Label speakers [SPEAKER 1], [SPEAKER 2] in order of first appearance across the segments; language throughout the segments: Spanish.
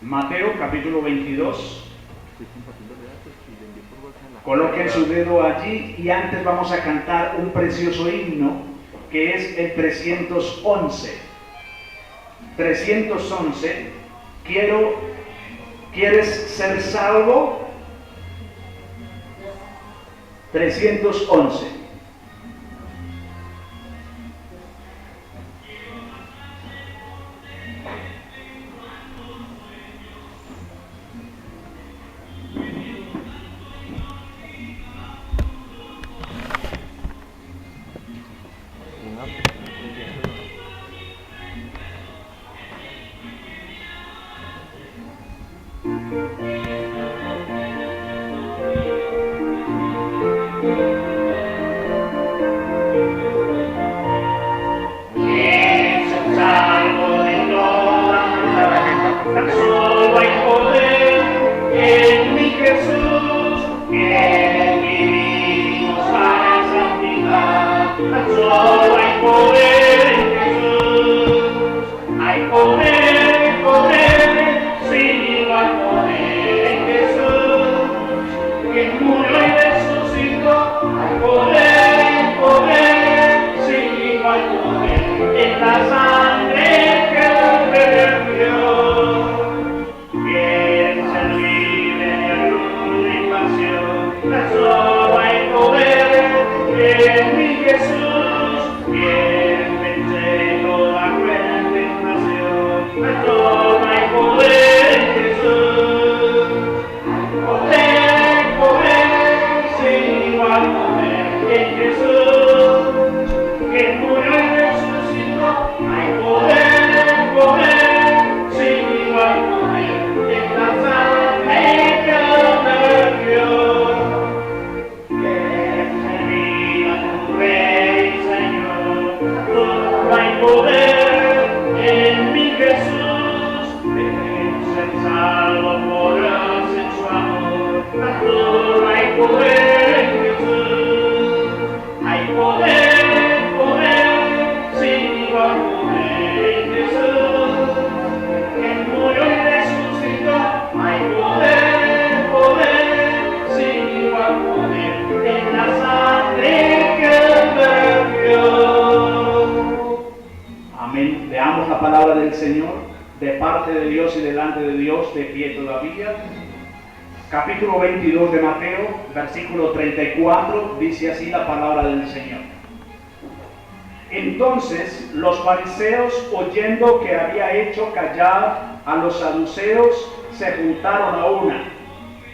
[SPEAKER 1] Mateo capítulo 22. Coloquen su dedo allí y antes vamos a cantar un precioso himno que es el 311. 311. ¿Quieres ser salvo? 311. Capítulo 22 de Mateo, versículo 34, dice así la palabra del Señor. Entonces los fariseos, oyendo que había hecho callar a los saduceos, se juntaron a una.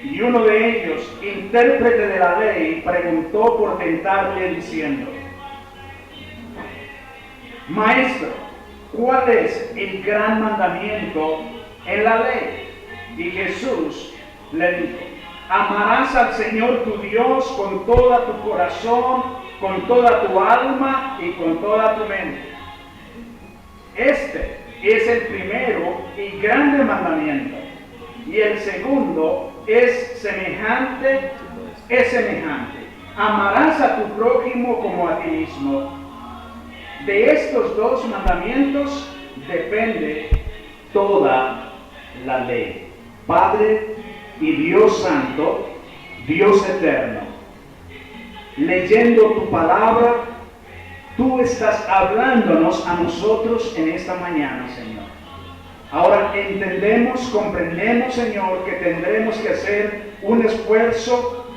[SPEAKER 1] Y uno de ellos, intérprete de la ley, preguntó por tentarle diciendo: Maestro, ¿cuál es el gran mandamiento en la ley? Y Jesús le dijo: amarás al Señor tu Dios con toda tu corazón, con toda tu alma y con toda tu mente. Este es el primero y grande mandamiento. Y el segundo es semejante. Amarás a tu prójimo como a ti mismo. De estos dos mandamientos depende toda la ley. Padre y Dios Santo, Dios Eterno, leyendo tu palabra, tú estás hablándonos a nosotros en esta mañana, Señor. Ahora entendemos, comprendemos, Señor, que tendremos que hacer un esfuerzo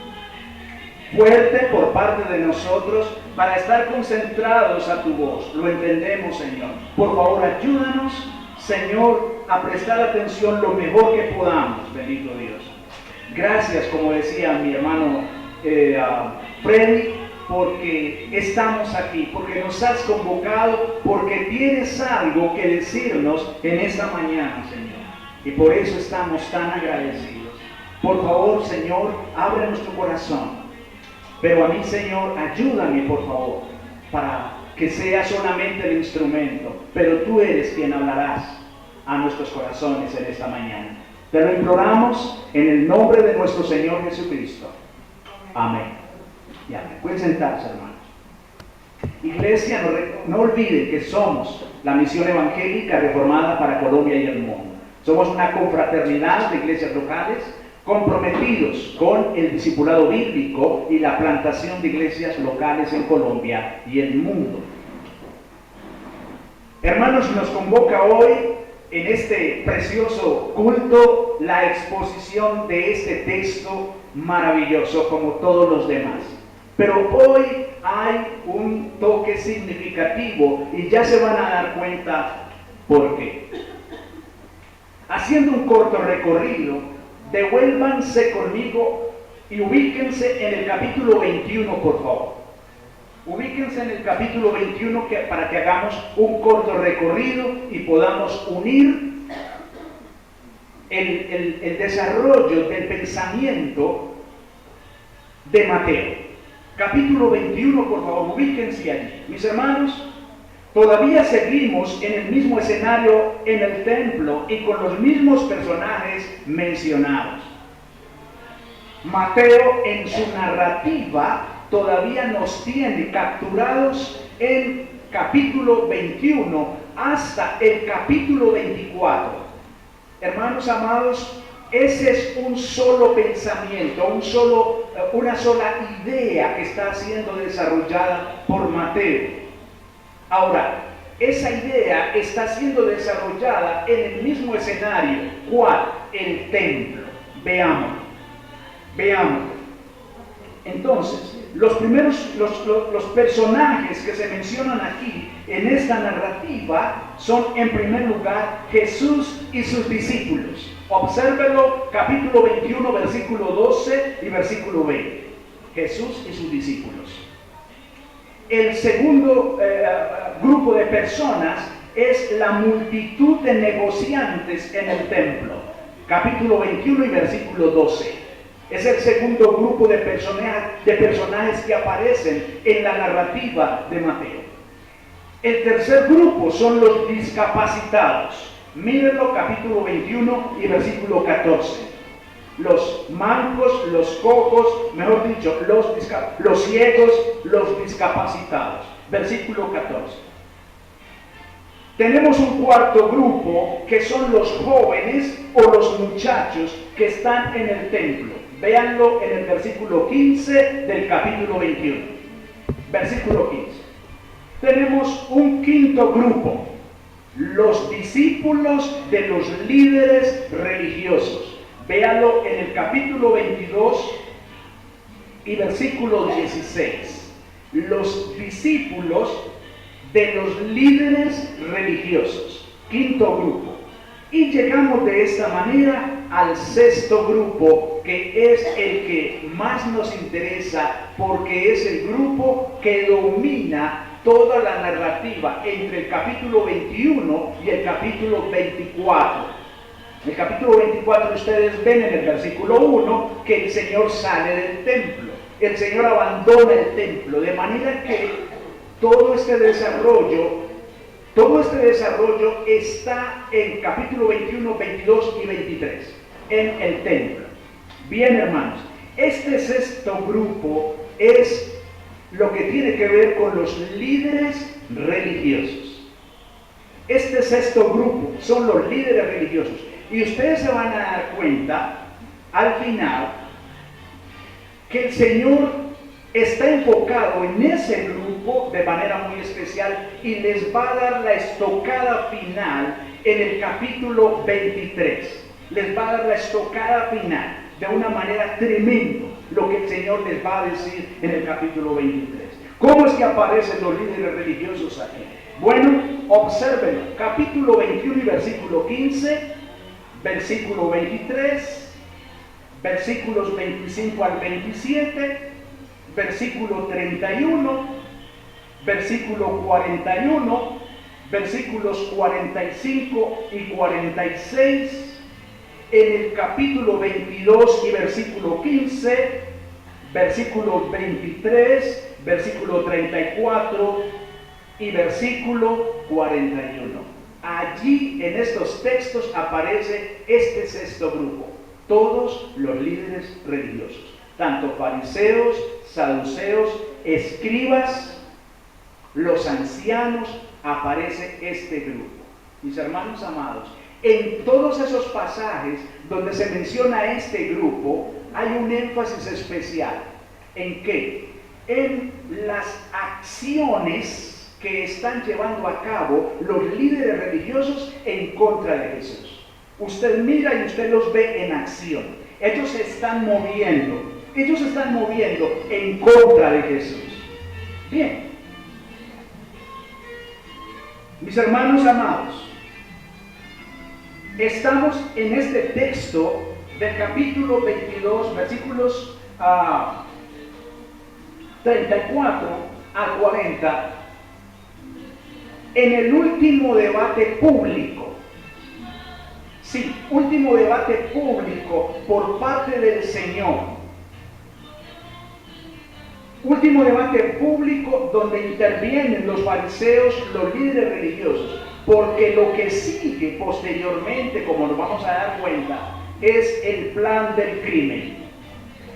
[SPEAKER 1] fuerte por parte de nosotros para estar concentrados a tu voz. Lo entendemos, Señor. Por favor, ayúdanos, Señor, a prestar atención lo mejor que podamos, bendito Dios. Gracias, como decía mi hermano Freddy, porque estamos aquí, porque nos has convocado, porque tienes algo que decirnos en esta mañana, Señor. Y por eso estamos tan agradecidos. Por favor, Señor, abre nuestro corazón. Pero a mí, Señor, ayúdame, por favor, para que sea solamente el instrumento, pero tú eres quien hablarás a nuestros corazones en esta mañana. Te lo imploramos en el nombre de nuestro Señor Jesucristo. Amén. Y amén. Pueden sentarse, hermanos. Iglesia, no olviden que somos la Misión Evangélica Reformada para Colombia y el mundo. Somos una confraternidad de iglesias locales comprometidos con el discipulado bíblico y la plantación de iglesias locales en Colombia y en el mundo. Hermanos, nos convoca hoy en este precioso culto la exposición de este texto maravilloso como todos los demás. Pero hoy hay un toque significativo y ya se van a dar cuenta por qué. Haciendo un corto recorrido, devuélvanse conmigo y ubíquense en el capítulo 21, por favor. Ubíquense en el capítulo 21 para que hagamos un corto recorrido y podamos unir el desarrollo del pensamiento de Mateo. Capítulo 21, por favor, ubíquense allí. Mis hermanos, todavía seguimos en el mismo escenario en el templo y con los mismos personajes mencionados. Mateo en su narrativa todavía nos tiene capturados en capítulo 21 hasta el capítulo 24. Hermanos amados, ese es un solo pensamiento, una sola idea que está siendo desarrollada por Mateo. Ahora, esa idea está siendo desarrollada en el mismo escenario. ¿Cuál? El templo. Veamos. Entonces, los personajes que se mencionan aquí en esta narrativa son, en primer lugar, Jesús y sus discípulos. Obsérvelo, capítulo 21, versículo 12 y versículo 20. Jesús y sus discípulos. El segundo grupo de personas es la multitud de negociantes en el templo. Capítulo 21 y versículo 12. Es el segundo grupo de personajes que aparecen en la narrativa de Mateo. El tercer grupo son los discapacitados. Mírenlo, capítulo 21 y versículo 14. Los mancos, los cojos, mejor dicho, los ciegos, los discapacitados. Versículo 14. Tenemos un cuarto grupo que son los jóvenes o los muchachos que están en el templo. Véanlo en el versículo 15 del capítulo 21. Versículo 15. Tenemos un quinto grupo, los discípulos de los líderes religiosos. Véanlo en el capítulo 22 y versículo 16. Los discípulos de los líderes religiosos. Quinto grupo. Y llegamos de esta manera al sexto grupo, que es el que más nos interesa, porque es el grupo que domina toda la narrativa entre el capítulo 21 y el capítulo 24. En el capítulo 24 ustedes ven en el versículo 1 que el Señor sale del templo, el Señor abandona el templo, de manera que todo este desarrollo está en capítulo 21, 22 y 23, en el templo. Bien, hermanos, este sexto grupo es lo que tiene que ver con los líderes religiosos. Este sexto grupo son los líderes religiosos. Y ustedes se van a dar cuenta, al final, que el Señor está enfocado en ese grupo de manera muy especial y les va a dar la estocada final en el capítulo 23. Les va a dar la estocada final de una manera tremenda, lo que el Señor les va a decir en el capítulo 23. ¿Cómo es que aparecen los líderes religiosos aquí? Bueno, observen, capítulo 21 y versículo 15, versículo 23, versículos 25 al 27, versículo 31, versículo 41, versículos 45 y 46, en el capítulo 22 y versículo 15, versículo 23, versículo 34 y versículo 41. Allí en estos textos aparece este sexto grupo, todos los líderes religiosos, tanto fariseos, saduceos, escribas, los ancianos, aparece este grupo. Mis hermanos amados, En todos esos pasajes donde se menciona este grupo, hay un énfasis especial. ¿En qué? En las acciones que están llevando a cabo los líderes religiosos en contra de Jesús. Usted mira y usted los ve en acción. Ellos se están moviendo. Ellos se están moviendo en contra de Jesús. Bien. Mis hermanos amados, estamos en este texto del capítulo 22, versículos 34 a 40, en el último debate público. Sí, último debate público por parte del Señor. Último debate público donde intervienen los fariseos, los líderes religiosos, porque lo que sigue posteriormente, como nos vamos a dar cuenta, es el plan del crimen.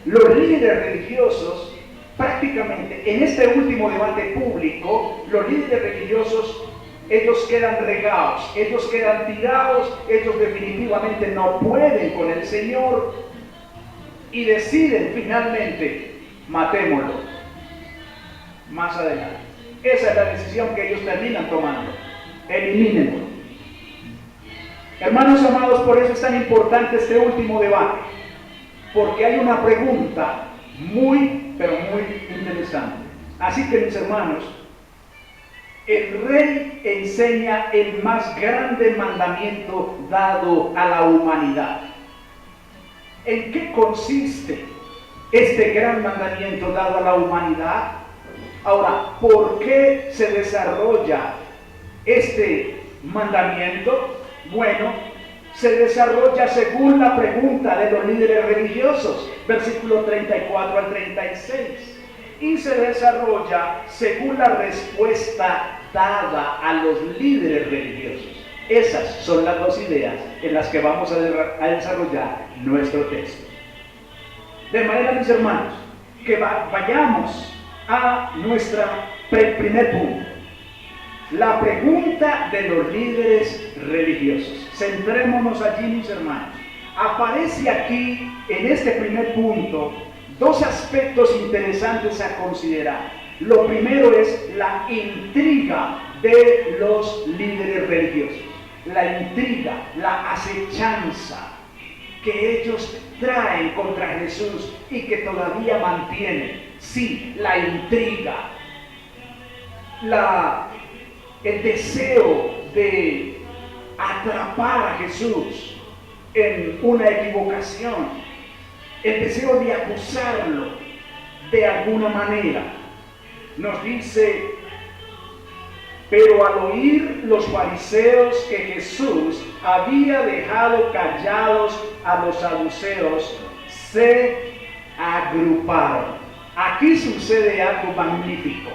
[SPEAKER 1] Los líderes religiosos, prácticamente en este último debate público, los líderes religiosos, ellos quedan regados, ellos quedan tirados, ellos definitivamente no pueden con el Señor y deciden finalmente, matémoslo. Más adelante. Esa es la decisión que ellos terminan tomando. Elimínenlo. Hermanos amados, por eso es tan importante este último debate. Porque hay una pregunta muy, pero muy interesante. Así que, mis hermanos, el rey enseña el más grande mandamiento dado a la humanidad. ¿En qué consiste este gran mandamiento dado a la humanidad? Ahora, ¿por qué se desarrolla este mandamiento? Bueno, se desarrolla según la pregunta de los líderes religiosos, versículo 34 al 36, y se desarrolla según la respuesta dada a los líderes religiosos. Esas son las dos ideas en las que vamos a desarrollar nuestro texto. De manera, mis hermanos, que vayamos a nuestro primer punto, la pregunta de los líderes religiosos. Centrémonos allí, mis hermanos. Aparece aquí, en este primer punto, dos aspectos interesantes a considerar. Lo primero es la intriga de los líderes religiosos. La intriga, la acechanza que ellos traen contra Jesús y que todavía mantienen. Sí, la intriga, el deseo de atrapar a Jesús en una equivocación, el deseo de acusarlo de alguna manera. Nos dice, pero al oír los fariseos que Jesús había dejado callados a los saduceos, se agruparon. Aquí sucede algo magnífico.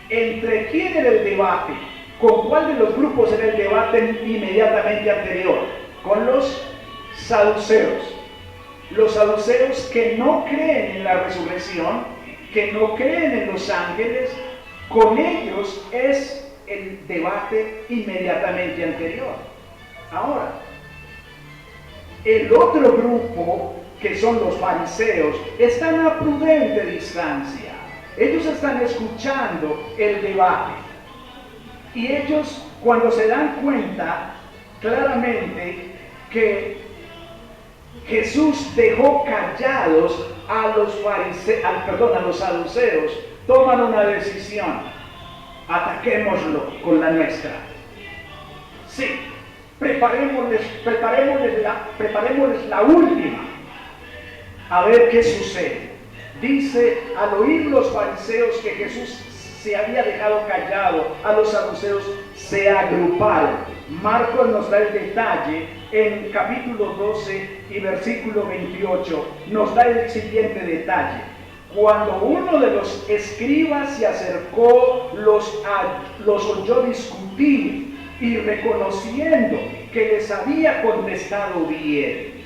[SPEAKER 1] ¿Entre quién era el debate? ¿Con cuál de los grupos era el debate inmediatamente anterior? Con los saduceos. Los saduceos que no creen en la resurrección, que no creen en los ángeles, con ellos es el debate inmediatamente anterior. Ahora, el otro grupo, que son los fariseos, están a prudente distancia. Ellos están escuchando el debate. Y ellos, cuando se dan cuenta claramente que Jesús dejó callados a los saduceos, toman una decisión: ataquémoslo con la nuestra. Sí, preparémosles la última, a ver qué sucede. Dice, al oír los fariseos que Jesús se había dejado callado, a los saduceos se agruparon. Marcos nos da el detalle en capítulo 12 y versículo 28, nos da el siguiente detalle. Cuando uno de los escribas se acercó, los oyó discutir y reconociendo que les había contestado bien.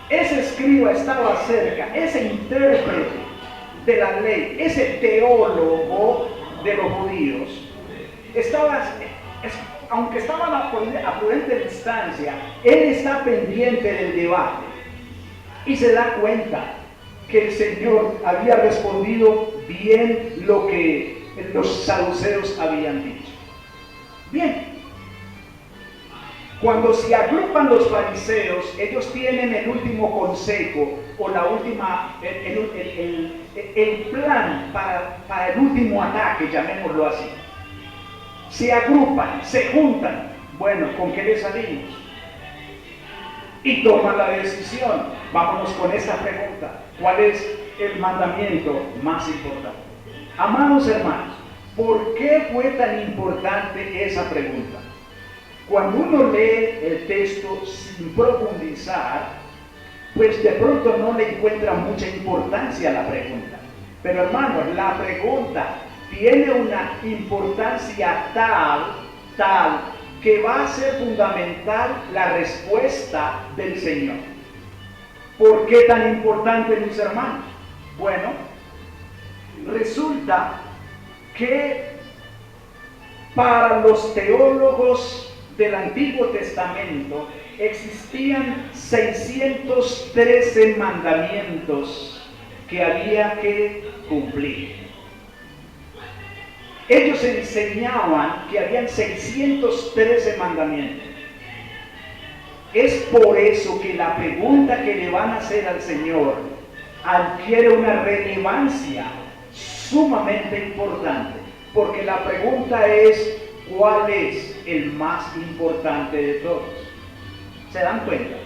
[SPEAKER 1] Ese escriba estaba cerca, ese intérprete de la ley, ese teólogo de los judíos, estaba aunque estaban a prudente distancia, él está pendiente del debate y se da cuenta que el Señor había respondido bien lo que los saduceos habían dicho. Bien, cuando se agrupan los fariseos, ellos tienen el último consejo o la última, el plan para el último ataque, llamémoslo así. Se agrupan, se juntan. Bueno, ¿con qué le salimos? Y toman la decisión. Vámonos con esta pregunta. ¿Cuál es el mandamiento más importante? Amados hermanos, ¿por qué fue tan importante esa pregunta? Cuando uno lee el texto sin profundizar, pues de pronto no le encuentra mucha importancia a la pregunta. Pero hermanos, la pregunta tiene una importancia tal que va a ser fundamental la respuesta del Señor. ¿Por qué tan importante, mis hermanos? Bueno, resulta que para los teólogos del Antiguo Testamento existían 613 mandamientos que había que cumplir. Ellos enseñaban que habían 613 mandamientos. Es por eso que la pregunta que le van a hacer al Señor adquiere una relevancia sumamente importante, porque la pregunta es: ¿cuál es el más importante de todos? ¿Se dan cuenta?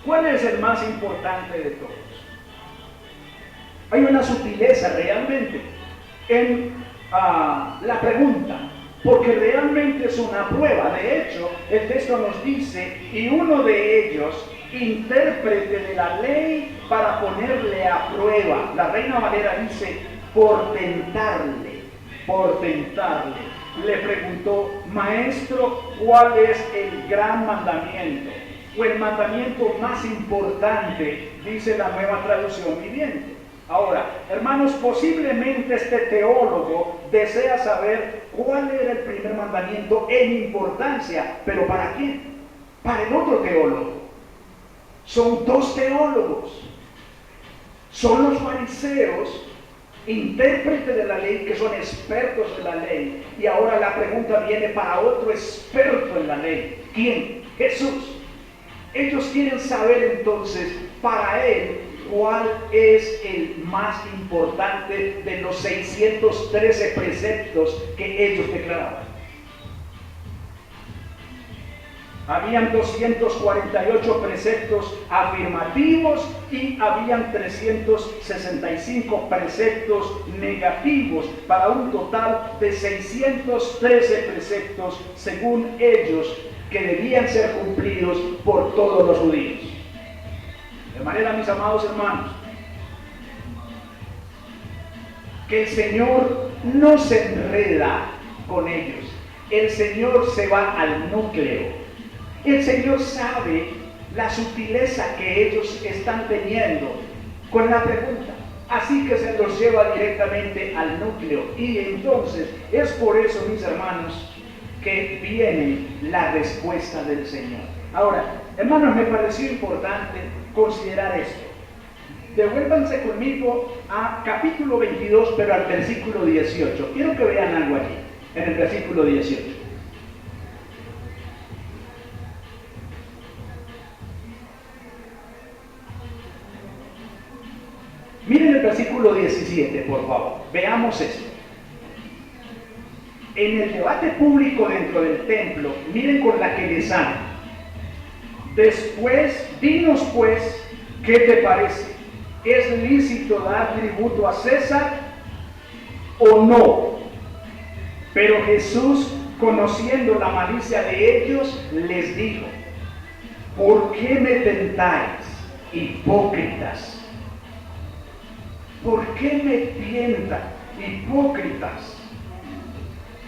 [SPEAKER 1] ¿Cuál es el más importante de todos? Hay una sutileza realmente en la pregunta, porque realmente es una prueba. De hecho, el texto nos dice: y uno de ellos, intérprete de la ley, para ponerle a prueba. La Reina Valera dice: por tentarle, le preguntó: maestro, ¿cuál es el gran mandamiento? O el mandamiento más importante, dice la Nueva Traducción Viviente. Ahora, hermanos, posiblemente este teólogo desea saber cuál era el primer mandamiento en importancia, pero ¿para quién? Para el otro teólogo. Son dos teólogos. Son los fariseos, intérpretes de la ley, que son expertos en la ley. Y ahora la pregunta viene para otro experto en la ley. ¿Quién? Jesús. Ellos quieren saber entonces, para él, cuál es el más importante de los 613 preceptos que ellos declaraban. Habían 248 preceptos afirmativos y habían 365 preceptos negativos, para un total de 613 preceptos, según ellos, que debían ser cumplidos por todos los judíos. De manera, mis amados hermanos, que el Señor no se enreda con ellos. El Señor se va al núcleo. El Señor sabe la sutileza que ellos están teniendo con la pregunta. Así que se los lleva directamente al núcleo. Y entonces es por eso, mis hermanos, que viene la respuesta del Señor. Ahora, hermanos, me pareció importante considerar esto. Devuélvanse conmigo a capítulo 22, pero al versículo 18. Quiero que vean algo aquí, en el versículo 18. Miren el versículo 17, por favor. Veamos esto. En el debate público dentro del templo, miren con la que les habla. Después, dinos pues, ¿qué te parece? ¿Es lícito dar tributo a César o no? Pero Jesús, conociendo la malicia de ellos, les dijo: ¿por qué me tentáis, hipócritas? ¿Por qué me tientan, hipócritas?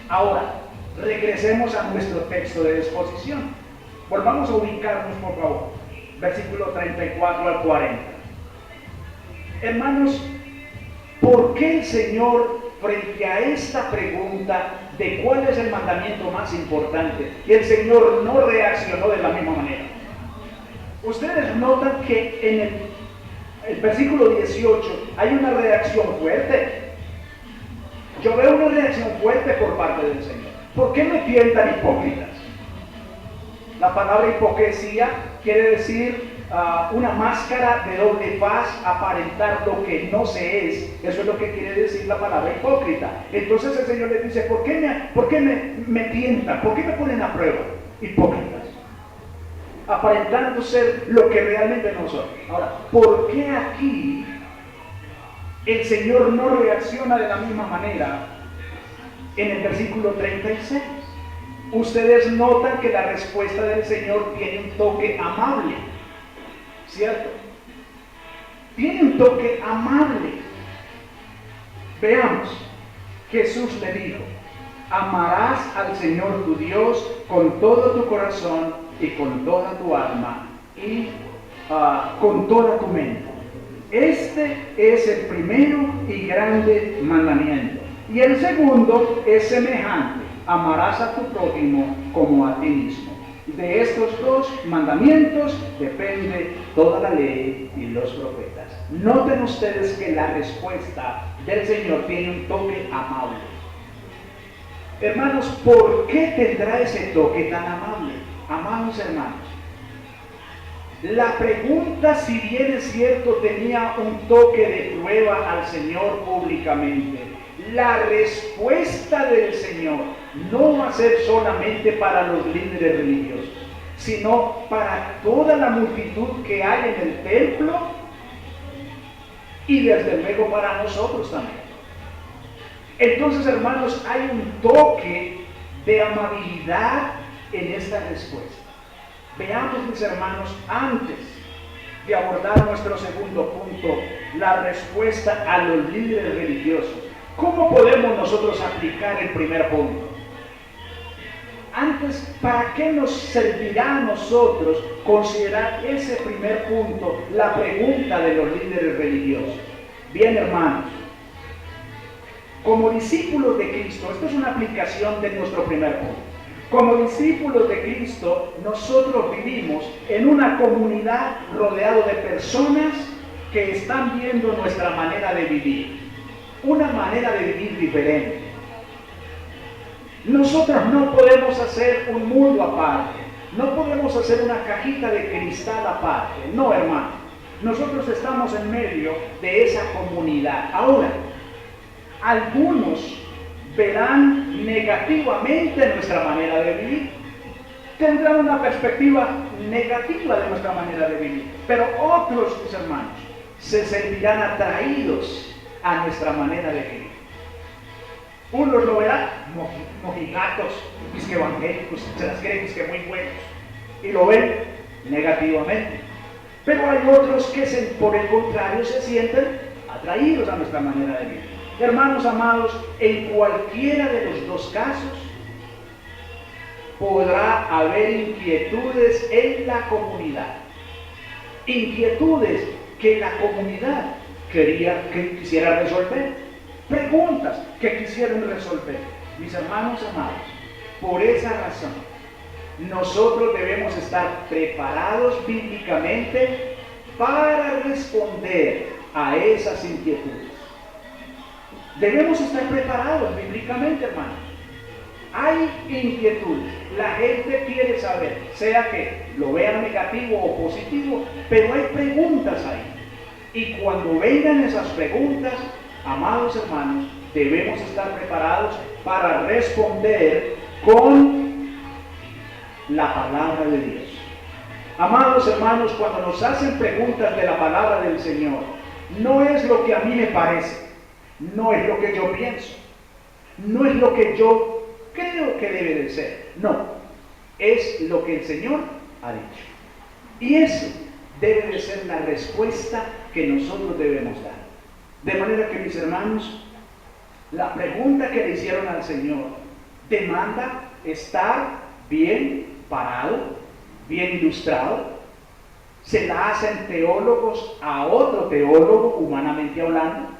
[SPEAKER 1] Ahora, regresemos a nuestro texto de exposición. Volvamos a ubicarnos, por favor. Versículo 34 al 40. Hermanos, ¿por qué el Señor, frente a esta pregunta, de cuál es el mandamiento más importante. Y el Señor no reaccionó de la misma manera. Ustedes notan que en el versículo 18 hay una reacción fuerte. Yo veo una reacción fuerte por parte del Señor. ¿Por qué me tientan hipócritas? La palabra hipocresía quiere decir una máscara de doble faz, aparentar lo que no se es. Eso es lo que quiere decir la palabra hipócrita. Entonces el Señor les dice, ¿por qué me tientan? ¿Por qué me ponen a prueba? Hipócritas. Aparentando ser lo que realmente no son. Ahora, ¿por qué aquí el Señor no reacciona de la misma manera en el versículo 36? Ustedes notan que la respuesta del Señor tiene un toque amable, ¿cierto? Tiene un toque amable. Veamos, Jesús le dijo, amarás al Señor tu Dios con todo tu corazón y con toda tu alma y con toda tu mente. Este es el primero y grande mandamiento. Y el segundo es semejante. Amarás a tu prójimo como a ti mismo. De estos dos mandamientos depende toda la ley y los profetas. Noten ustedes que la respuesta del Señor tiene un toque amable. Hermanos, ¿por qué tendrá ese toque tan amable? Amados hermanos, la pregunta, si bien es cierto, tenía un toque de prueba al Señor públicamente. La respuesta del Señor no va a ser solamente para los líderes religiosos, sino para toda la multitud que hay en el templo y desde luego para nosotros también. Entonces, hermanos, hay un toque de amabilidad en esta respuesta. Veamos, mis hermanos, antes de abordar nuestro segundo punto, la respuesta a los líderes religiosos. ¿Cómo podemos nosotros aplicar el primer punto? Antes, ¿para qué nos servirá a nosotros considerar ese primer punto, la pregunta de los líderes religiosos? Bien, hermanos, como discípulos de Cristo, esto es una aplicación de nuestro primer punto. Como discípulos de Cristo, nosotros vivimos en una comunidad rodeado de personas que están viendo nuestra manera de vivir, una manera de vivir diferente. Nosotros no podemos hacer un mundo aparte, no podemos hacer una cajita de cristal aparte, no, hermano. Nosotros estamos en medio de esa comunidad. Ahora, algunos verán negativamente nuestra manera de vivir, tendrán una perspectiva negativa de nuestra manera de vivir, pero otros, mis hermanos, se sentirán atraídos a nuestra manera de vivir. Unos lo verán mojigatos, que evangélicos, se las creen que muy buenos, y lo ven negativamente. Pero hay otros que por el contrario se sienten atraídos a nuestra manera de vivir. Hermanos amados, en cualquiera de los dos casos podrá haber inquietudes en la comunidad. Inquietudes que la comunidad quisiera resolver. Preguntas que quisieran resolver. Mis hermanos amados, por esa razón, nosotros debemos estar preparados bíblicamente para responder a esas inquietudes. Debemos estar preparados bíblicamente, hermanos. Hay inquietudes, la gente quiere saber, sea que lo vean negativo o positivo, pero hay preguntas ahí. Y cuando vengan esas preguntas, amados hermanos, debemos estar preparados para responder con la palabra de Dios. Amados hermanos, cuando nos hacen preguntas de la palabra del Señor, no es lo que a mí me parece, no es lo que yo pienso, no es lo que yo creo que debe de ser, no, es lo que el Señor ha dicho. Y eso debe de ser la respuesta que nosotros debemos dar. De manera que, mis hermanos, la pregunta que le hicieron al Señor demanda estar bien parado, bien ilustrado. Se la hacen teólogos a otro teólogo, humanamente hablando.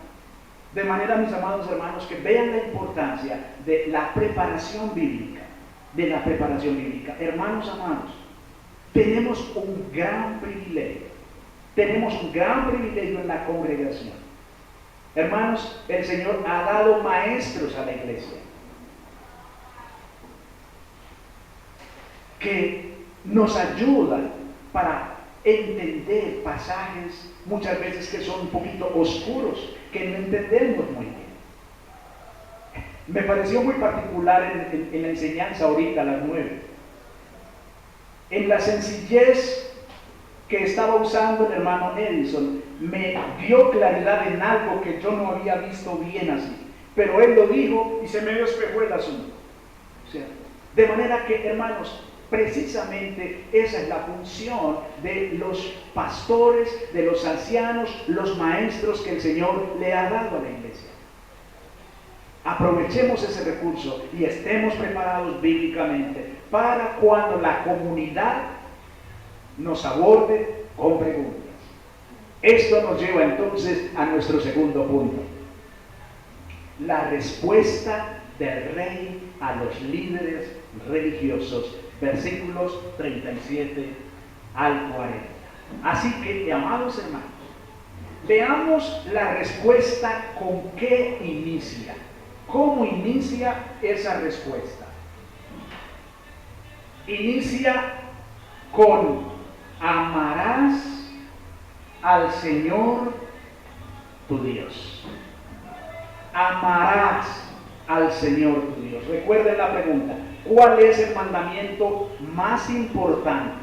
[SPEAKER 1] De manera, mis amados hermanos, que vean la importancia de la preparación bíblica, de la preparación bíblica. Hermanos amados, tenemos un gran privilegio, en la congregación. Hermanos, el Señor ha dado maestros a la iglesia que nos ayudan para entender pasajes muchas veces que son un poquito oscuros, que no entendemos muy bien. Me pareció muy particular en la enseñanza ahorita a las 9, en la sencillez que estaba usando el hermano Edison, me dio claridad en algo que yo no había visto bien así, pero él lo dijo y se me despejó el asunto, ¿cierto? De manera que, hermanos, precisamente esa es la función de los pastores, de los ancianos, los maestros que el Señor le ha dado a la iglesia. Aprovechemos ese recurso y estemos preparados bíblicamente para cuando la comunidad nos aborde con preguntas. Esto nos lleva entonces a nuestro segundo punto: la respuesta del rey a los líderes religiosos, versículos 37 al 40. Así que, amados hermanos, veamos la respuesta con qué inicia. ¿Cómo inicia esa respuesta? Inicia con: amarás al Señor tu Dios. Amarás al Señor tu Dios. Recuerden la pregunta: ¿cuál es el mandamiento más importante?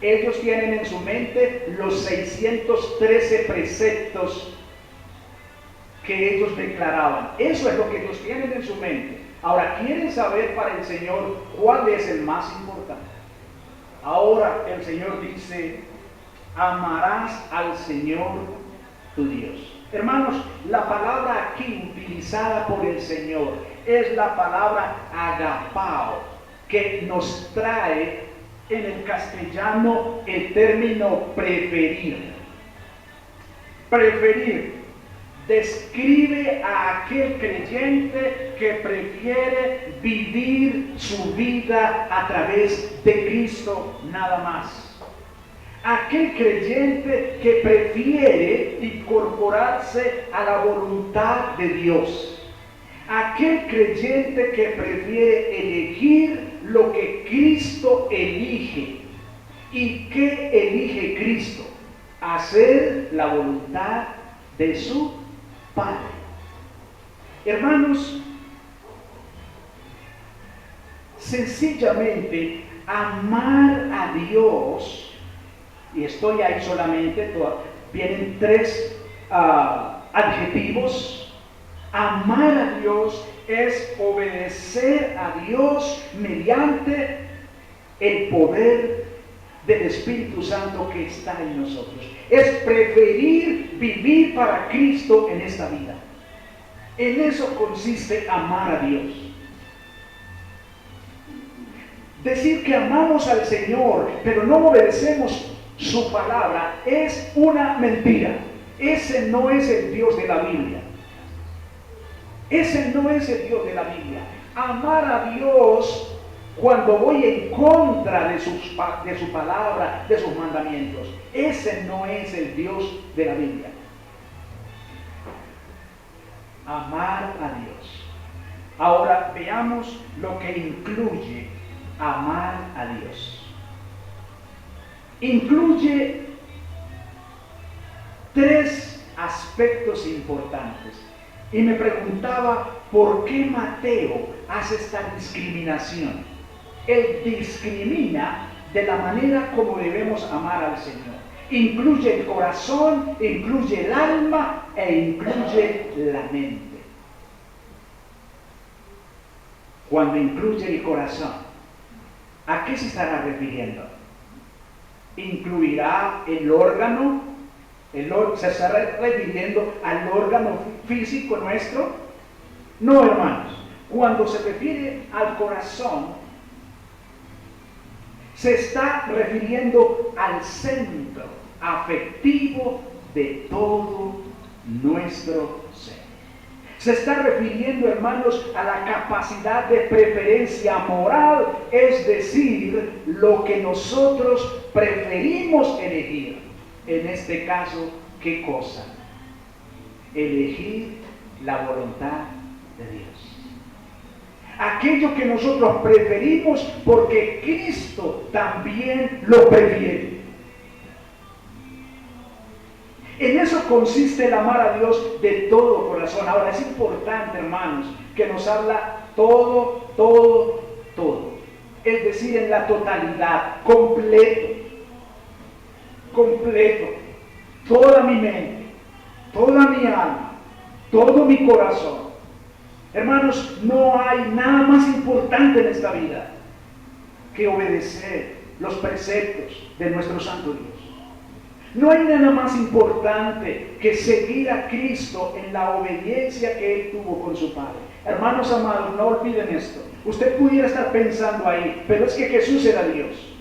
[SPEAKER 1] Ellos tienen en su mente los 613 preceptos que ellos declaraban. Eso es lo que ellos tienen en su mente. Ahora, quieren saber para el Señor cuál es el más importante. Ahora el Señor dice: amarás al Señor tu Dios. Hermanos, la palabra aquí utilizada por el Señor es la palabra agapao, que nos trae en el castellano el término preferir. Preferir describe a aquel creyente que prefiere vivir su vida a través de Cristo nada más. Aquel creyente que prefiere incorporarse a la voluntad de Dios. Aquel creyente que prefiere elegir lo que Cristo elige. ¿Y qué elige Cristo? Hacer la voluntad de su Padre. Hermanos, sencillamente amar a Dios, y estoy ahí solamente, vienen tres adjetivos. Amar a Dios es obedecer a Dios mediante el poder del Espíritu Santo que está en nosotros. Es preferir vivir para Cristo en esta vida. En eso consiste amar a Dios. Decir que amamos al Señor, pero no obedecemos su palabra, es una mentira. Ese no es el Dios de la Biblia. Ese no es el Dios de la Biblia. Amar a Dios cuando voy en contra de su palabra, de sus mandamientos. Ese no es el Dios de la Biblia. Amar a Dios. Ahora veamos lo que incluye amar a Dios. Incluye tres aspectos importantes. Y me preguntaba, ¿por qué Mateo hace esta discriminación? Él discrimina de la manera como debemos amar al Señor. Incluye el corazón, incluye el alma e incluye la mente. Cuando incluye el corazón, ¿a qué se estará refiriendo? ¿Incluirá el órgano? ¿Se estará refiriendo al órgano físico nuestro? No, hermanos. Cuando se refiere al corazón, se está refiriendo al centro afectivo de todo nuestro ser. Se está refiriendo, hermanos, a la capacidad de preferencia moral, es decir, lo que nosotros preferimos elegir. En este caso, ¿qué cosa? Elegir la voluntad de Dios. Aquello que nosotros preferimos porque Cristo también lo prefiere. En eso consiste el amar a Dios de todo corazón. Ahora, es importante, hermanos, que nos habla todo. Es decir, en la totalidad, completo. Toda mi mente, toda mi alma, todo mi corazón. Hermanos, no hay nada más importante en esta vida que obedecer los preceptos de nuestro Santo Dios. No hay nada más importante que seguir a Cristo en la obediencia que Él tuvo con su Padre. Hermanos amados, no olviden esto. Usted pudiera estar pensando ahí, pero es que Jesús era Dios.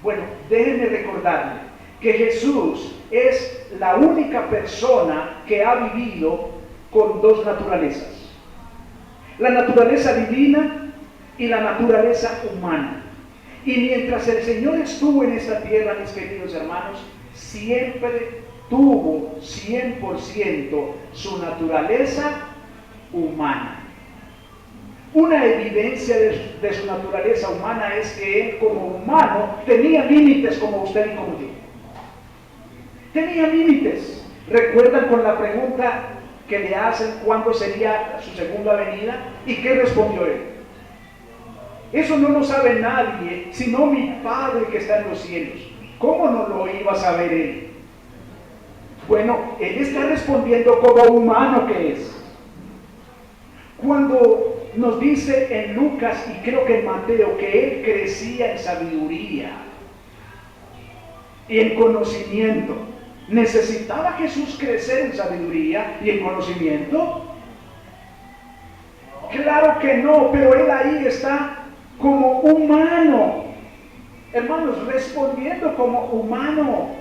[SPEAKER 1] Bueno, déjenme recordarle que Jesús es la única persona que ha vivido con dos naturalezas. La naturaleza divina y la naturaleza humana. Y mientras el Señor estuvo en esta tierra, mis queridos hermanos, siempre tuvo 100% su naturaleza humana. Una evidencia de su naturaleza humana es que Él como humano tenía límites como usted y como yo. Tenía límites. ¿Recuerdan con la pregunta que le hacen cuándo sería su segunda venida? ¿Y qué respondió Él? Eso no lo sabe nadie, sino mi Padre que está en los cielos. ¿Cómo no lo iba a saber Él? Bueno, Él está respondiendo como humano que es. Cuando nos dice en Lucas y creo que en Mateo que Él crecía en sabiduría y en conocimiento, ¿necesitaba Jesús crecer en sabiduría y en conocimiento? Claro que no, pero Él ahí está como humano. Hermanos, respondiendo como humano.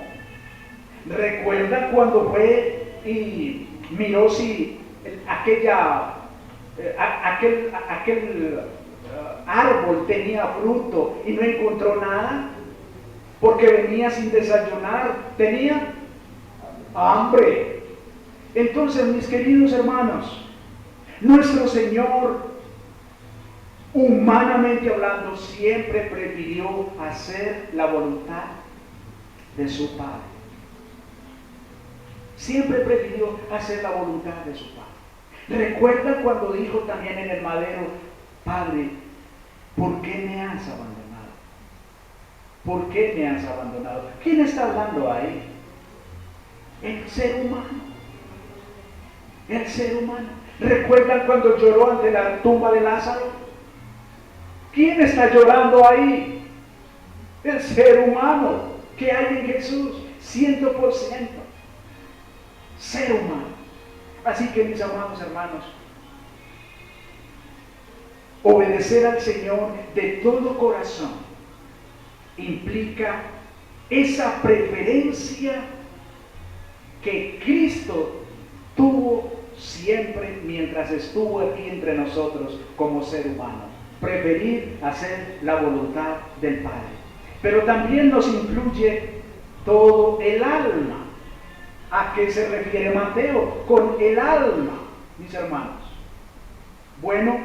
[SPEAKER 1] ¿Recuerda cuando fue y miró si aquel árbol tenía fruto y no encontró nada? Porque venía sin desayunar, tenía hambre. Entonces, mis queridos hermanos, nuestro Señor, humanamente hablando, siempre prefirió hacer la voluntad de su Padre. Siempre prefirió hacer la voluntad de su Padre. ¿Recuerda cuando dijo también en el madero, Padre, ¿por qué me has abandonado? ¿Por qué me has abandonado? ¿Quién está hablando ahí? El ser humano. El ser humano. ¿Recuerdan cuando lloró ante la tumba de Lázaro? ¿Quién está llorando ahí? El ser humano que hay en Jesús, 100%. Ser humano. Así que, mis amados hermanos, obedecer al Señor de todo corazón implica esa preferencia que Cristo tuvo siempre mientras estuvo aquí entre nosotros como ser humano. Preferir hacer la voluntad del Padre. Pero también nos incluye todo el alma. ¿A qué se refiere Mateo? Con el alma, mis hermanos. Bueno,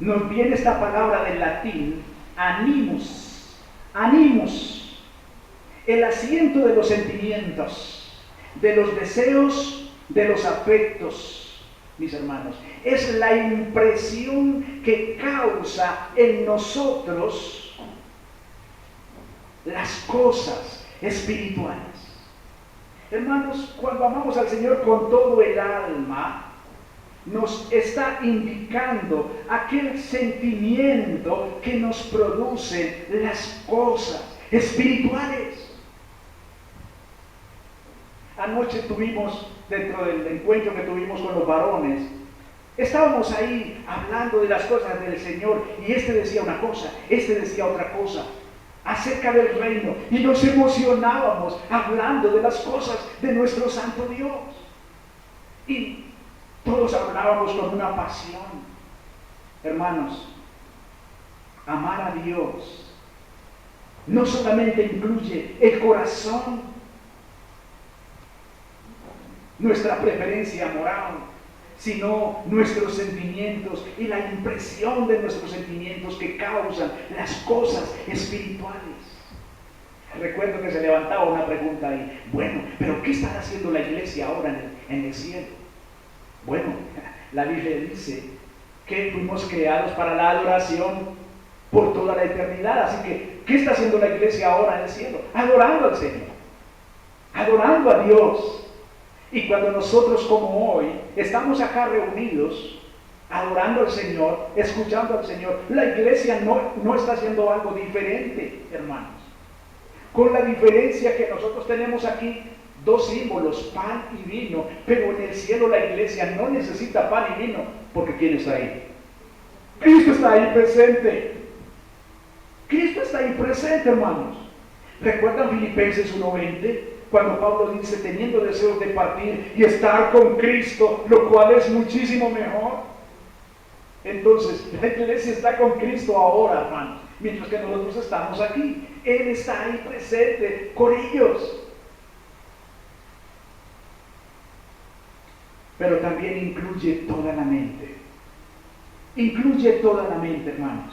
[SPEAKER 1] nos viene esta palabra del latín, animus. Animus. El asiento de los sentimientos, de los deseos, de los afectos, mis hermanos. Es la impresión que causa en nosotros las cosas espirituales. Hermanos, cuando amamos al Señor con todo el alma, nos está indicando aquel sentimiento que nos produce las cosas espirituales. Anoche tuvimos, dentro del encuentro que tuvimos con los varones, estábamos ahí hablando de las cosas del Señor, y este decía una cosa, este decía otra cosa, acerca del reino, y nos emocionábamos hablando de las cosas de nuestro Santo Dios. Y Todos hablábamos con una pasión. Hermanos, amar a Dios no solamente incluye el corazón, nuestra preferencia moral, sino nuestros sentimientos y la impresión de nuestros sentimientos que causan las cosas espirituales. Recuerdo que se levantaba una pregunta ahí. Bueno, pero ¿qué estará haciendo la iglesia ahora en el cielo? Bueno, la Biblia dice que fuimos creados para la adoración por toda la eternidad. Así que, ¿qué está haciendo la iglesia ahora en el cielo? Adorando al Señor, adorando a Dios. Y cuando nosotros como hoy estamos acá reunidos, adorando al Señor, escuchando al Señor, la iglesia no está haciendo algo diferente, hermanos. Con la diferencia que nosotros tenemos aquí dos símbolos, pan y vino, pero en el cielo la iglesia no necesita pan y vino, porque ¿quién está ahí? Cristo está ahí presente. Cristo está ahí presente, hermanos. ¿Recuerdan Filipenses 1:20? Cuando Pablo dice, teniendo deseos de partir y estar con Cristo, lo cual es muchísimo mejor. Entonces, la iglesia está con Cristo ahora, hermanos, mientras que nosotros estamos aquí. Él está ahí presente con ellos. Pero también incluye toda la mente. Incluye toda la mente, hermanos.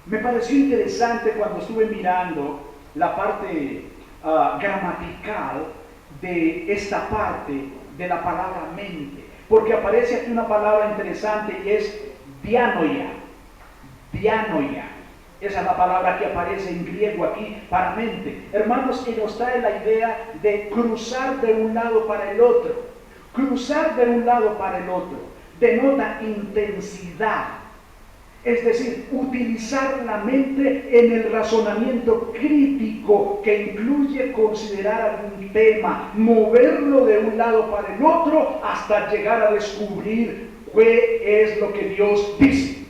[SPEAKER 1] Me pareció interesante cuando estuve mirando la parte gramatical de esta parte de la palabra mente, porque aparece aquí una palabra interesante y es dianoia. Dianoia. Esa es la palabra que aparece en griego aquí para mente. Hermanos, y nos trae la idea de cruzar de un lado para el otro. Cruzar de un lado para el otro denota intensidad. Es decir, utilizar la mente en el razonamiento crítico que incluye considerar algún tema, moverlo de un lado para el otro hasta llegar a descubrir qué es lo que Dios dice.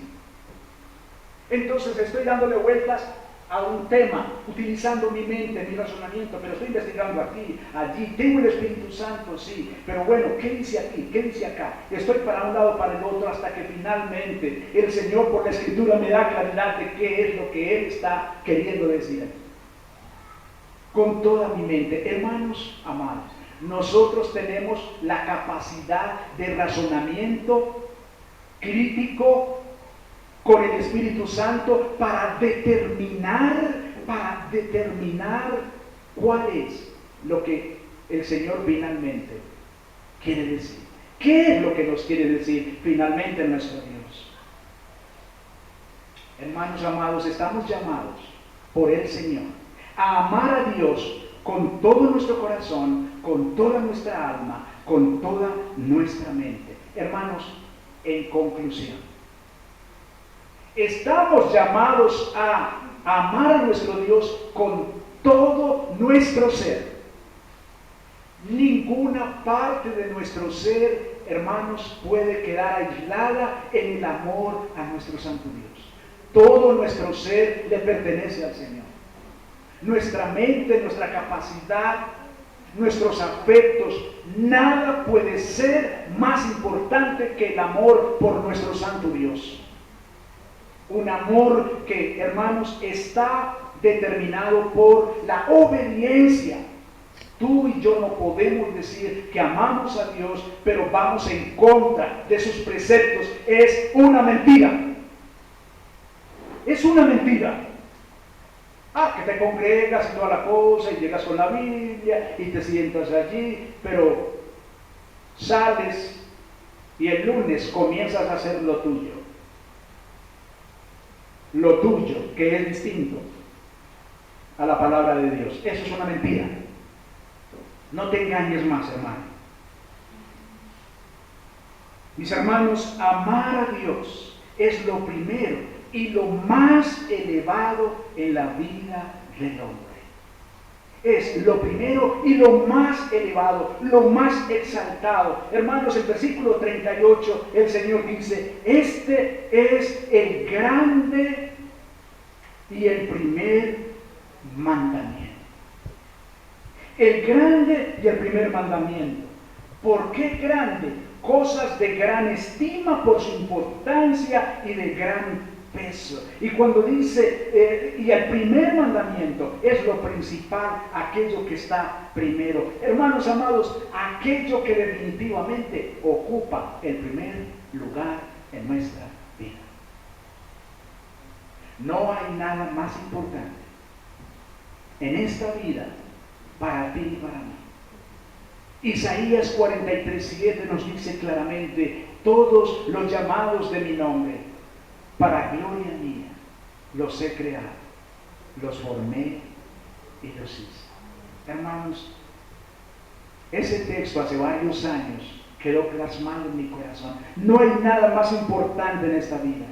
[SPEAKER 1] Entonces estoy dándole vueltas a un tema, utilizando mi mente, mi razonamiento, pero estoy investigando aquí, allí, tengo el Espíritu Santo, sí, pero bueno, ¿qué dice aquí? ¿Qué dice acá? Estoy para un lado, para el otro, hasta que finalmente el Señor por la Escritura me da claridad de qué es lo que Él está queriendo decir. Con toda mi mente, hermanos amados, nosotros tenemos la capacidad de razonamiento crítico con el Espíritu Santo para determinar cuál es lo que el Señor finalmente quiere decir. ¿Qué es lo que nos quiere decir finalmente nuestro Dios? Hermanos amados, estamos llamados por el Señor a amar a Dios con todo nuestro corazón, con toda nuestra alma, con toda nuestra mente. Hermanos, en conclusión, estamos llamados a amar a nuestro Dios con todo nuestro ser. Ninguna parte de nuestro ser, hermanos, puede quedar aislada en el amor a nuestro Santo Dios. Todo nuestro ser le pertenece al Señor. Nuestra mente, nuestra capacidad, nuestros afectos, nada puede ser más importante que el amor por nuestro Santo Dios. Un amor que, hermanos, está determinado por la obediencia. Tú y yo no podemos decir que amamos a Dios, pero vamos en contra de sus preceptos. Es una mentira. Es una mentira. Que te congregas y toda la cosa, y llegas con la Biblia, y te sientas allí, pero sales y el lunes comienzas a hacer lo tuyo. Lo tuyo, que es distinto a la palabra de Dios. Eso es una mentira. No te engañes más, hermano. Mis hermanos, amar a Dios es lo primero y lo más elevado en la vida del hombre. Es lo primero y lo más elevado, lo más exaltado. Hermanos, en versículo 38 el Señor dice: este es el grande y el primer mandamiento. El grande y el primer mandamiento. ¿Por qué grande? cosas de gran estima por su importancia y de gran peso. Y cuando dice, y el primer mandamiento es lo principal, aquello que está primero. Hermanos amados, aquello que definitivamente ocupa el primer lugar en nuestra vida. No hay nada más importante en esta vida para ti y para mí. Isaías 43:7 nos dice claramente: todos los llamados de mi nombre, para gloria mía, los he creado, los formé y los hice. Hermanos, ese texto hace varios años quedó plasmado en mi corazón. No hay nada más importante en esta vida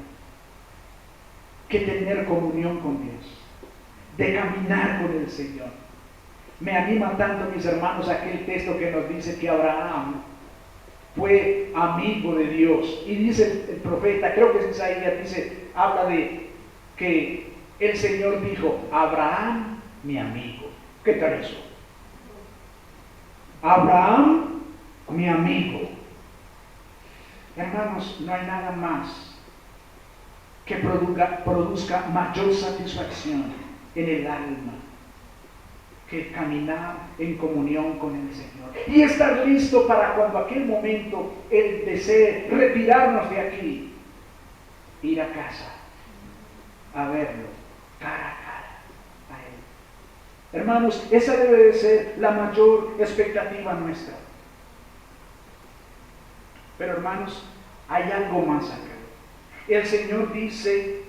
[SPEAKER 1] que tener comunión con Dios, de caminar con el Señor. Me anima tanto, mis hermanos, aquel texto que nos dice que Abraham fue amigo de Dios. Y dice el profeta, creo que es Isaías, habla de que el Señor dijo: Abraham, mi amigo. ¿Qué tal eso? Abraham, mi amigo. Hermanos, no hay nada más que produzca mayor satisfacción en el alma que caminar en comunión con el Señor y estar listo para cuando aquel momento Él desee retirarnos de aquí, ir a casa a verlo cara a cara a Él. Hermanos, esa debe de ser la mayor expectativa nuestra. Pero hermanos, hay algo más acá. El Señor dice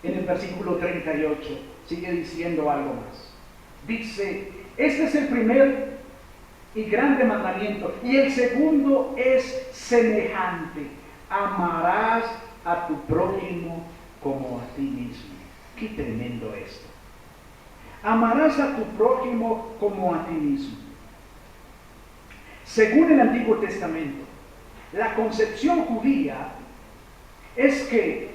[SPEAKER 1] en el versículo 38, sigue diciendo algo más. Dice: este es el primer y grande mandamiento, y el segundo es semejante: amarás a tu prójimo como a ti mismo. Qué tremendo esto. Amarás a tu prójimo como a ti mismo. Según el Antiguo Testamento, la concepción judía es que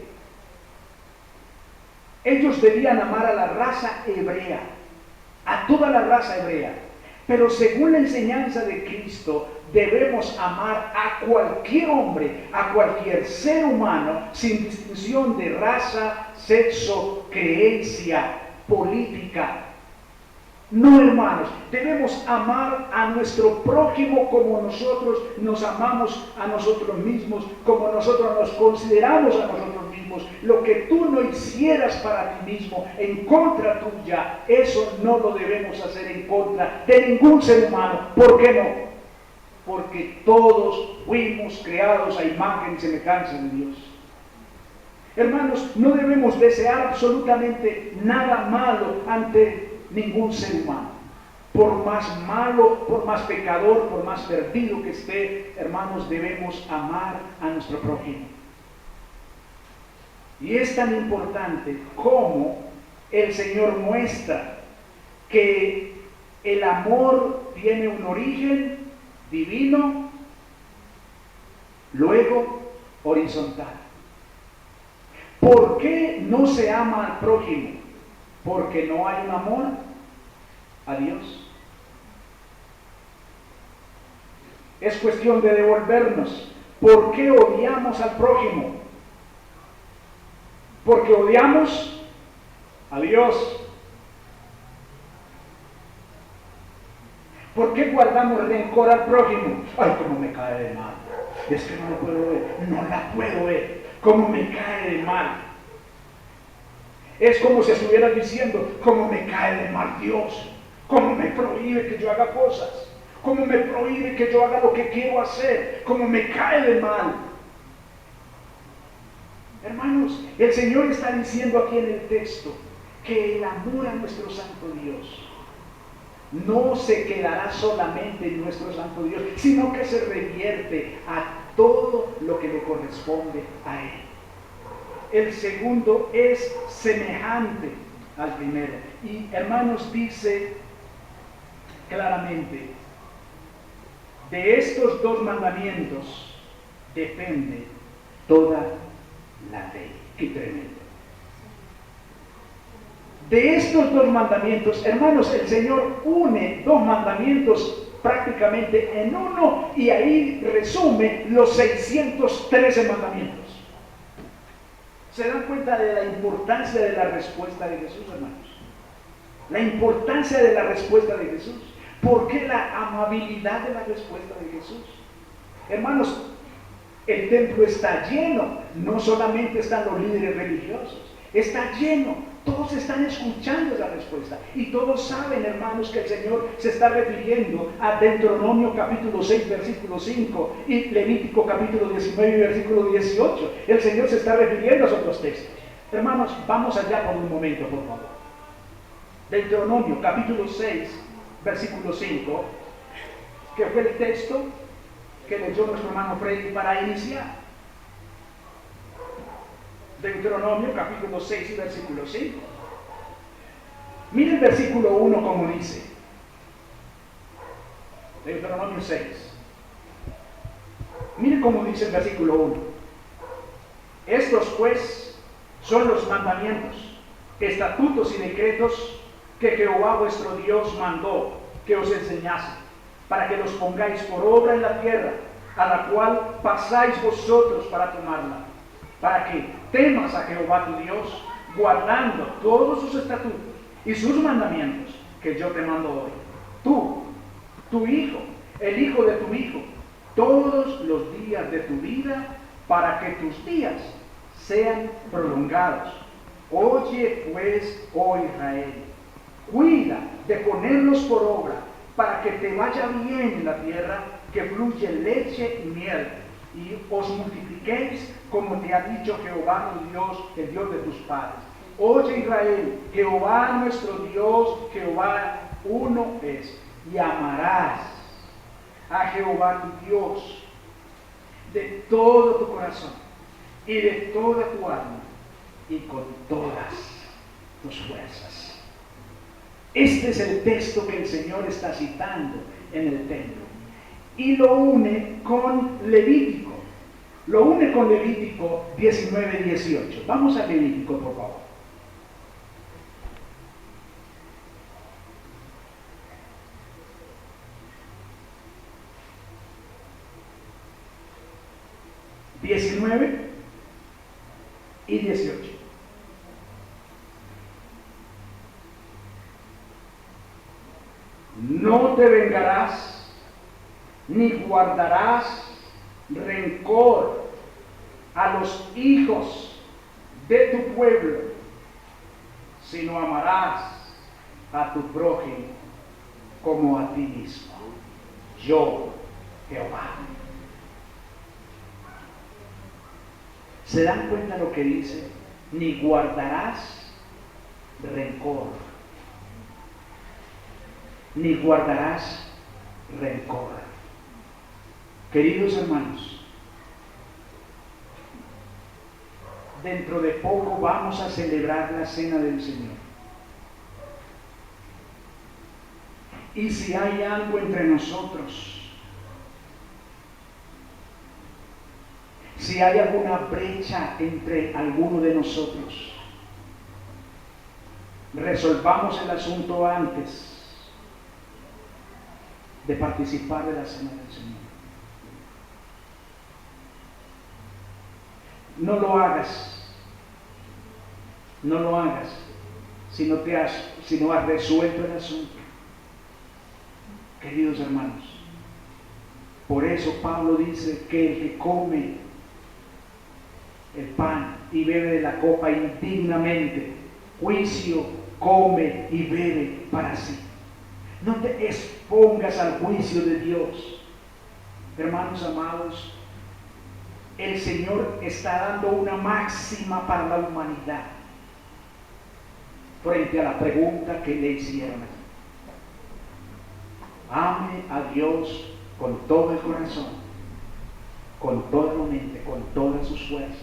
[SPEAKER 1] ellos debían amar a la raza hebrea, a toda la raza hebrea. Pero según la enseñanza de Cristo, debemos amar a cualquier hombre, a cualquier ser humano, sin distinción de raza, sexo, creencia, política. No, hermanos, debemos amar a nuestro prójimo como nosotros nos amamos a nosotros mismos, como nosotros nos consideramos a nosotros mismos. Lo que tú no hicieras para ti mismo en contra tuya, eso no lo debemos hacer en contra de ningún ser humano. ¿Por qué no? Porque todos fuimos creados a imagen y semejanza de Dios. Hermanos, no debemos desear absolutamente nada malo ante ningún ser humano. Por más malo, por más pecador, por más perdido que esté, hermanos, debemos amar a nuestro prójimo. Y es tan importante como el Señor muestra que el amor tiene un origen divino, luego horizontal. ¿Por qué no se ama al prójimo? Porque no hay un amor a Dios. Es cuestión de devolvernos. ¿Por qué odiamos al prójimo? Porque odiamos a Dios. ¿Por qué guardamos rencor al prójimo? Ay, cómo me cae de mal. Es que no lo puedo ver. No la puedo ver. Cómo me cae de mal. Es como si estuviera diciendo: cómo me cae de mal Dios. Cómo me prohíbe que yo haga cosas. Cómo me prohíbe que yo haga lo que quiero hacer. Cómo me cae de mal. Hermanos, el Señor está diciendo aquí en el texto que el amor a nuestro Santo Dios no se quedará solamente en nuestro Santo Dios, sino que se revierte a todo lo que le corresponde a Él. El segundo es semejante al primero. Y hermanos, dice claramente: de estos dos mandamientos depende toda la ley. Qué tremendo. De estos dos mandamientos, hermanos, el Señor une dos mandamientos prácticamente en uno y ahí resume los 613 mandamientos. ¿Se dan cuenta de la importancia de la respuesta de Jesús, hermanos? La importancia de la respuesta de Jesús. ¿Por qué la amabilidad de la respuesta de Jesús? Hermanos, el templo está lleno, no solamente están los líderes religiosos, está lleno. Todos están escuchando esa respuesta y todos saben, hermanos, que el Señor se está refiriendo a Deuteronomio capítulo 6, versículo 5 y Levítico capítulo 19, versículo 18. El Señor se está refiriendo a esos otros textos. Hermanos, vamos allá por un momento, por favor. Deuteronomio capítulo 6, versículo 5, que fue el texto que leyó nuestro hermano Freddy para iniciar. Deuteronomio capítulo 6 y versículo 5. Mire el versículo 1 como dice. Deuteronomio 6. Mire cómo dice el versículo 1. Estos pues son los mandamientos, estatutos y decretos que Jehová vuestro Dios mandó que os enseñase, para que los pongáis por obra en la tierra, a la cual pasáis vosotros para tomarla, para que temas a Jehová tu Dios, guardando todos sus estatutos y sus mandamientos que yo te mando hoy. Tú, tu hijo, el hijo de tu hijo, todos los días de tu vida, para que tus días sean prolongados. Oye pues, oh Israel, cuida de ponerlos por obra, para que te vaya bien en la tierra, que fluye leche y miel, y os multipliquéis como te ha dicho Jehová tu Dios, el Dios de tus padres. Oye Israel, Jehová nuestro Dios, Jehová uno es, y amarás a Jehová tu Dios de todo tu corazón y de toda tu alma y con todas tus fuerzas. Este es el texto que el Señor está citando en el templo y lo une con Levítico. Lo une con Levítico 19, 18. Vamos a Levítico, por favor. (19 y 18). No te vengarás, ni guardarás rencor a los hijos de tu pueblo, sino amarás a tu prójimo como a ti mismo. Yo, Jehová. ¿Se dan cuenta lo que dice? Ni guardarás rencor. Ni guardarás rencor. Queridos hermanos, dentro de poco vamos a celebrar la cena del Señor. Y si hay algo entre nosotros, si hay alguna brecha entre alguno de nosotros, resolvamos el asunto antes de participar de la cena del Señor. No lo hagas si no has resuelto el asunto. Queridos hermanos, por eso Pablo dice que el que come el pan y bebe de la copa indignamente, juicio come y bebe para sí. No te expongas al juicio de Dios. Hermanos amados, el Señor está dando una máxima para la humanidad frente a la pregunta que le hicieron. Ame a Dios con todo el corazón, con toda la mente, con todas sus fuerzas,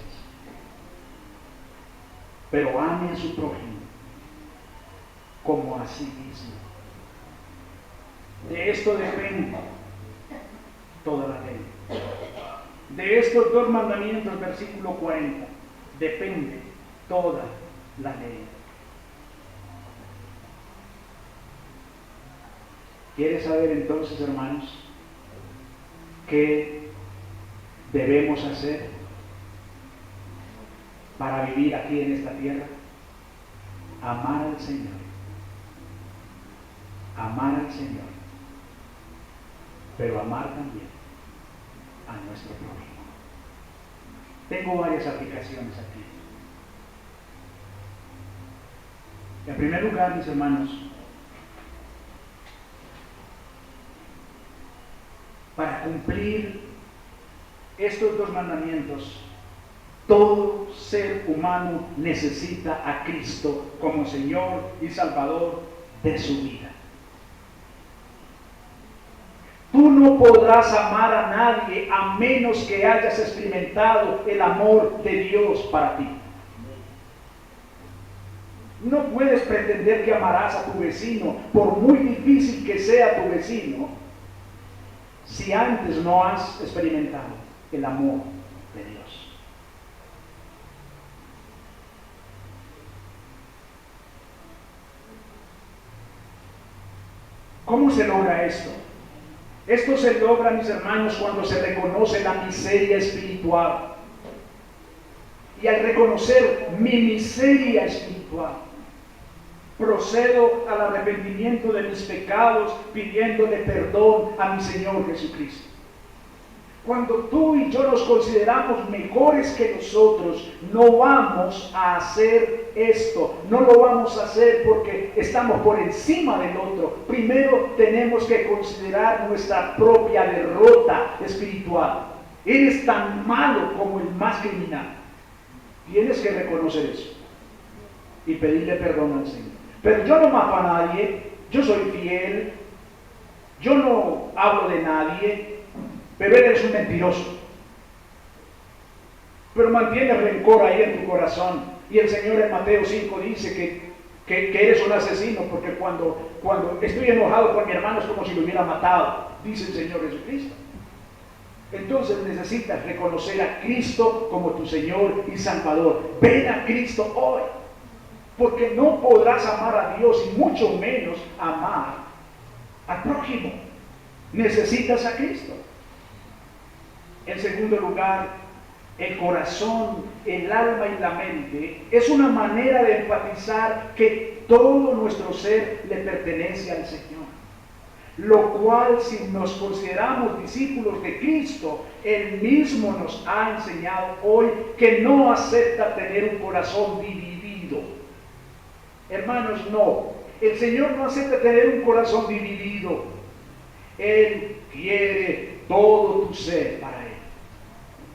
[SPEAKER 1] pero ame a su prójimo como a sí mismo. De esto depende toda la ley. De estos dos mandamientos, versículo 40, depende toda la ley. ¿Quieres saber entonces, hermanos, qué debemos hacer para vivir aquí en esta tierra? Amar al Señor. Amar al Señor. Pero amar también a nuestro prójimo. Tengo varias aplicaciones aquí. En primer lugar, mis hermanos, para cumplir estos dos mandamientos, todo ser humano necesita a Cristo como Señor y Salvador de su vida. Tú no podrás amar a nadie a menos que hayas experimentado el amor de Dios para ti. No puedes pretender que amarás a tu vecino, por muy difícil que sea tu vecino, si antes no has experimentado el amor de Dios. ¿Cómo se logra esto? Esto se logra, mis hermanos, cuando se reconoce la miseria espiritual. Y al reconocer mi miseria espiritual, procedo al arrepentimiento de mis pecados, pidiéndole perdón a mi Señor Jesucristo. Cuando tú y yo nos consideramos mejores que nosotros, no vamos a hacer esto, no lo vamos a hacer porque estamos por encima del otro. Primero tenemos que considerar nuestra propia derrota espiritual. Eres tan malo como el más criminal. Tienes que reconocer eso y pedirle perdón al Señor. Pero yo no mato a nadie, yo soy fiel, yo no hablo de nadie, pero eres un mentiroso. Pero mantienes rencor ahí en tu corazón. Y el Señor en Mateo 5 dice que eres un asesino, porque cuando estoy enojado con mi hermano es como si lo hubiera matado, dice el Señor Jesucristo. Entonces necesitas reconocer a Cristo como tu Señor y Salvador. Ven a Cristo hoy, porque no podrás amar a Dios y mucho menos amar al prójimo. Necesitas a Cristo. En segundo lugar, el corazón, el alma y la mente es una manera de enfatizar que todo nuestro ser le pertenece al Señor. Lo cual, si nos consideramos discípulos de Cristo, Él mismo nos ha enseñado hoy que no acepta tener un corazón dividido. Hermanos, no. El Señor no acepta tener un corazón dividido. Él quiere todo tu ser para Él.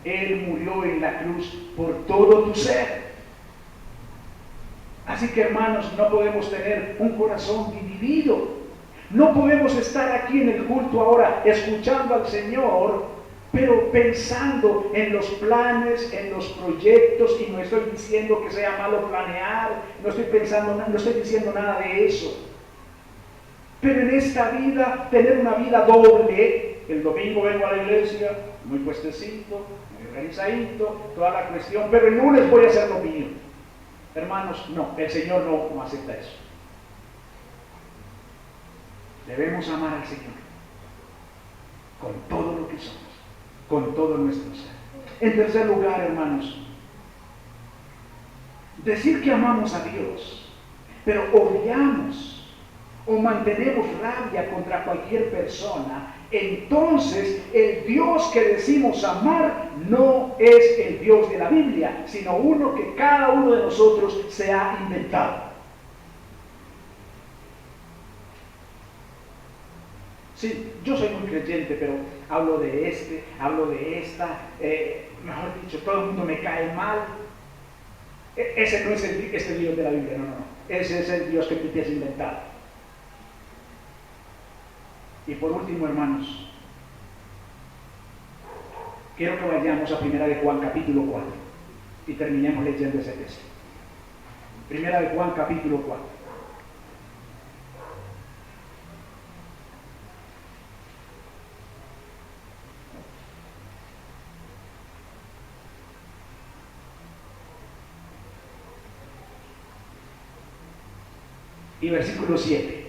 [SPEAKER 1] Él murió en la cruz por todo tu ser. Así que, hermanos, no podemos tener un corazón dividido. No podemos estar aquí en el culto ahora escuchando al Señor, pero pensando en los planes, en los proyectos, y no estoy diciendo que sea malo planear, no estoy diciendo nada de eso. Pero en esta vida, tener una vida doble, el domingo vengo a la iglesia, muy puestecito, muy organizadito, toda la cuestión, pero el lunes voy a hacer lo mío. Hermanos, no, el Señor no acepta eso. Debemos amar al Señor con todo lo que somos, con todo nuestro ser. En tercer lugar, hermanos, decir que amamos a Dios, pero odiamos o mantenemos rabia contra cualquier persona, entonces el Dios que decimos amar no es el Dios de la Biblia, sino uno que cada uno de nosotros se ha inventado. Sí, yo soy muy creyente, pero hablo de esta, mejor dicho, todo el mundo me cae mal. Ese no es este Dios de la Biblia, no. Ese es el Dios que tú te has inventado. Y por último, hermanos, quiero que vayamos a 1 de Juan capítulo 4 y terminemos leyendo ese texto. 1 de Juan capítulo 4. Y versículo 7.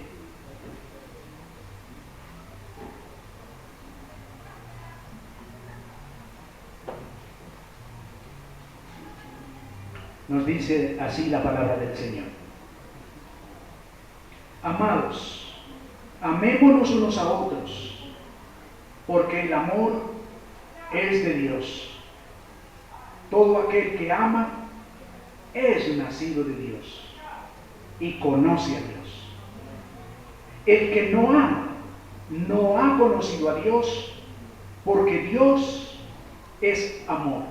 [SPEAKER 1] dice así la palabra del Señor. Amados, amémonos unos a otros, porque el amor es de Dios. Todo aquel que ama es nacido de Dios y conoce a Dios. El que no ama no ha conocido a Dios, porque Dios es amor.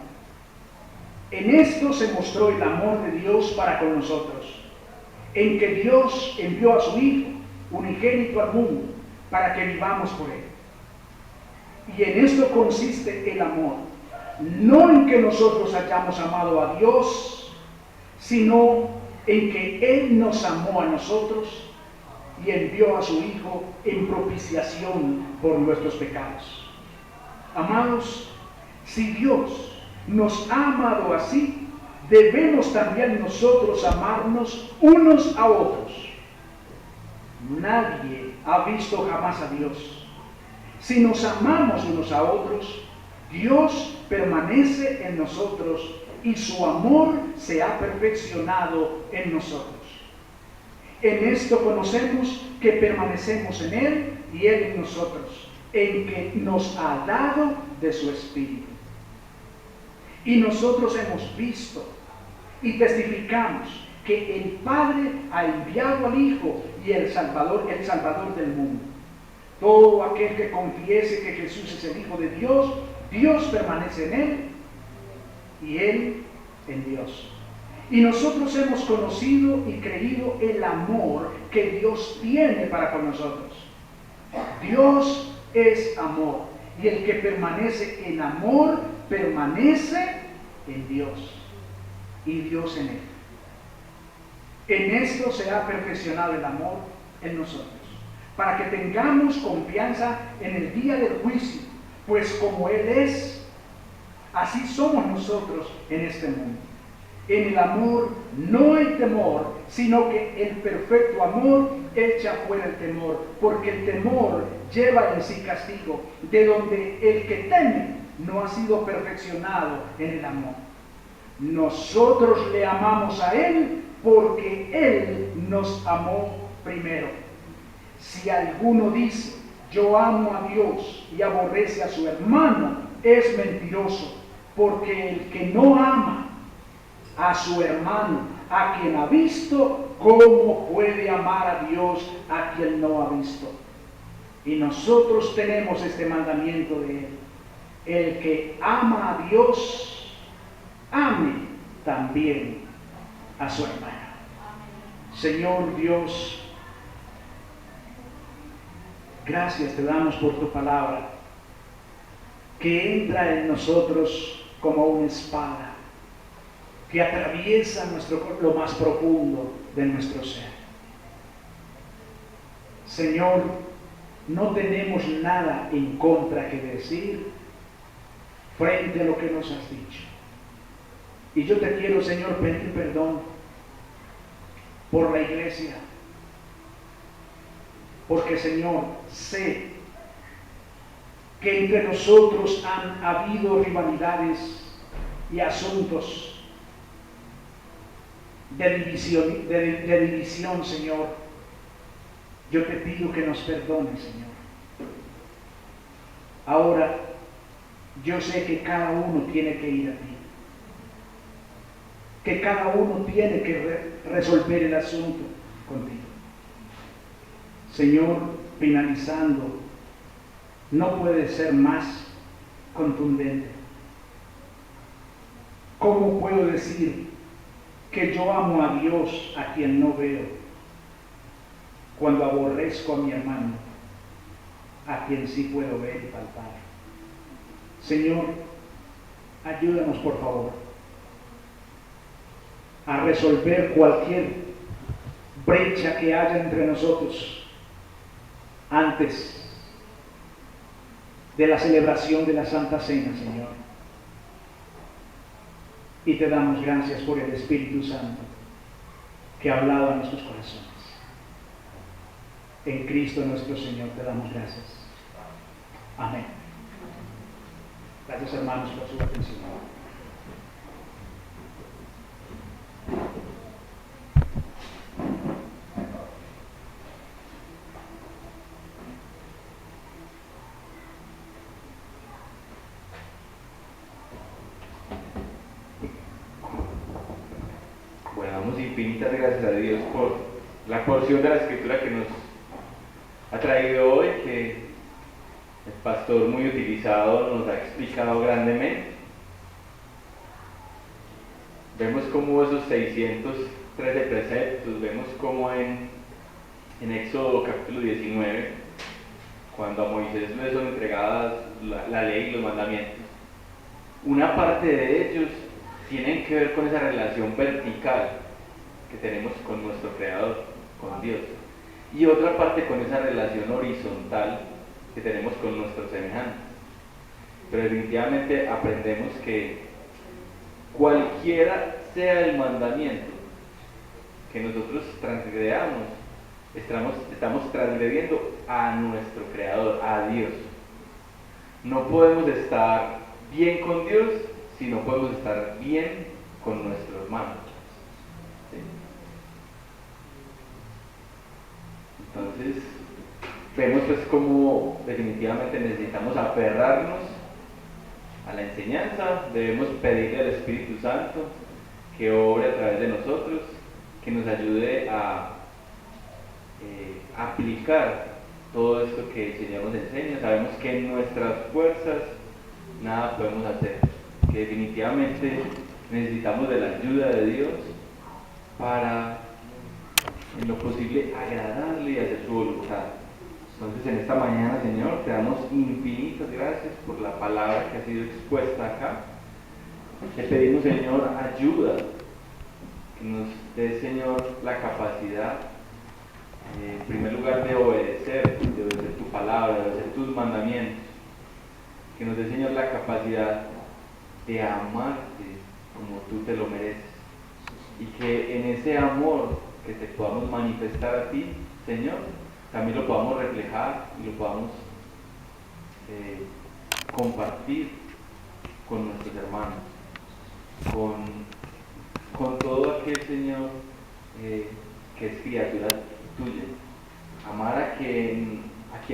[SPEAKER 1] En esto se mostró el amor de Dios para con nosotros, en que Dios envió a su Hijo unigénito al mundo para que vivamos por Él. Y en esto consiste el amor, no en que nosotros hayamos amado a Dios, sino en que Él nos amó a nosotros y envió a su Hijo en propiciación por nuestros pecados. Amados, si Dios nos ha amado así, debemos también nosotros amarnos unos a otros. Nadie ha visto jamás a Dios. Si nos amamos unos a otros, Dios permanece en nosotros y su amor se ha perfeccionado en nosotros. En esto conocemos que permanecemos en Él y Él en nosotros, en que nos ha dado de su Espíritu. Y nosotros hemos visto y testificamos que el Padre ha enviado al Hijo y el Salvador del mundo. Todo aquel que confiese que Jesús es el Hijo de Dios, Dios permanece en Él y Él en Dios. Y nosotros hemos conocido y creído el amor que Dios tiene para con nosotros. Dios es amor, y el que permanece en amor permanece en Dios y Dios en él. En esto se ha perfeccionado el amor en nosotros, para que tengamos confianza en el día del juicio, pues como Él es, así somos nosotros en este mundo. En el amor no hay temor, sino que el perfecto amor echa fuera el temor, porque el temor lleva en sí castigo, de donde el que teme no ha sido perfeccionado en el amor. Nosotros le amamos a Él porque Él nos amó primero. Si alguno dice, yo amo a Dios y aborrece a su hermano, es mentiroso, porque el que no ama a su hermano, a quien ha visto, ¿cómo puede amar a Dios a quien no ha visto? Y nosotros tenemos este mandamiento de Él: el que ama a Dios, ame también a su hermano. Señor Dios, gracias te damos por tu palabra, que entra en nosotros como una espada, que atraviesa lo más profundo de nuestro ser. Señor, no tenemos nada en contra que decir frente a lo que nos has dicho. Y yo te quiero, Señor, pedir perdón por la iglesia, porque, Señor, sé que entre nosotros han habido rivalidades y asuntos de división, Señor. Yo te pido que nos perdones, Señor. Ahora, yo sé que cada uno tiene que ir a ti, que cada uno tiene que resolver el asunto contigo. Señor, finalizando, no puede ser más contundente. ¿Cómo puedo decir que yo amo a Dios a quien no veo, cuando aborrezco a mi hermano, a quien sí puedo ver y palpar? Señor, ayúdanos por favor a resolver cualquier brecha que haya entre nosotros antes de la celebración de la Santa Cena, Señor. Y te damos gracias por el Espíritu Santo que ha hablado a nuestros corazones. En Cristo nuestro Señor te damos gracias. Amén. Gracias, hermanos, por su atención.
[SPEAKER 2] Damos infinitas gracias a Dios por la porción de la Escritura que nos ha traído hoy, que el pastor muy utilizado nos ha explicado grandemente. Vemos cómo esos 613 preceptos, vemos cómo en Éxodo capítulo 19, cuando a Moisés le son entregadas la ley y los mandamientos, una parte de ellos tienen que ver con esa relación vertical que tenemos con nuestro Creador, con Dios, y otra parte con esa relación horizontal que tenemos con nuestros semejantes. Pero definitivamente aprendemos que cualquiera sea el mandamiento que nosotros transgredamos, estamos transgrediendo a nuestro Creador, a Dios. No podemos estar bien con Dios si no podemos estar bien con nuestro hermano. ¿Sí? Entonces, vemos pues cómo definitivamente necesitamos aferrarnos a la enseñanza, debemos pedirle al Espíritu Santo que obre a través de nosotros, que nos ayude a aplicar todo esto que el Señor nos enseña. Sabemos que en nuestras fuerzas nada podemos hacer, que definitivamente necesitamos de la ayuda de Dios para en lo posible agradarle y hacer su voluntad. Entonces en esta mañana, Señor, te damos infinitas gracias por la palabra que ha sido expuesta acá. Te pedimos, Señor, ayuda, que nos dé, Señor, la capacidad, en primer lugar, de obedecer tu palabra, de obedecer tus mandamientos. Que nos dé, Señor, la capacidad de amarte como tú te lo mereces. Y que en ese amor que te podamos manifestar a ti, Señor, también lo podamos reflejar y lo podamos compartir con nuestros hermanos, con todo aquel, Señor, que es criatura tuya. Amar a quien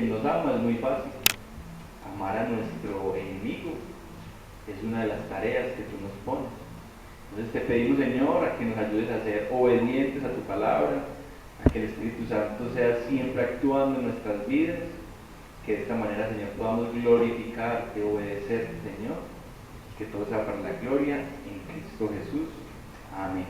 [SPEAKER 2] nos ama es muy fácil. Amar a nuestro enemigo es una de las tareas que tú nos pones. Entonces te pedimos, Señor, a que nos ayudes a ser obedientes a tu palabra, a que el Espíritu Santo sea siempre actuando en nuestras vidas, que de esta manera, Señor, podamos glorificarte, obedecerte, Señor, que todo sea para la gloria en Cristo Jesús. Amén.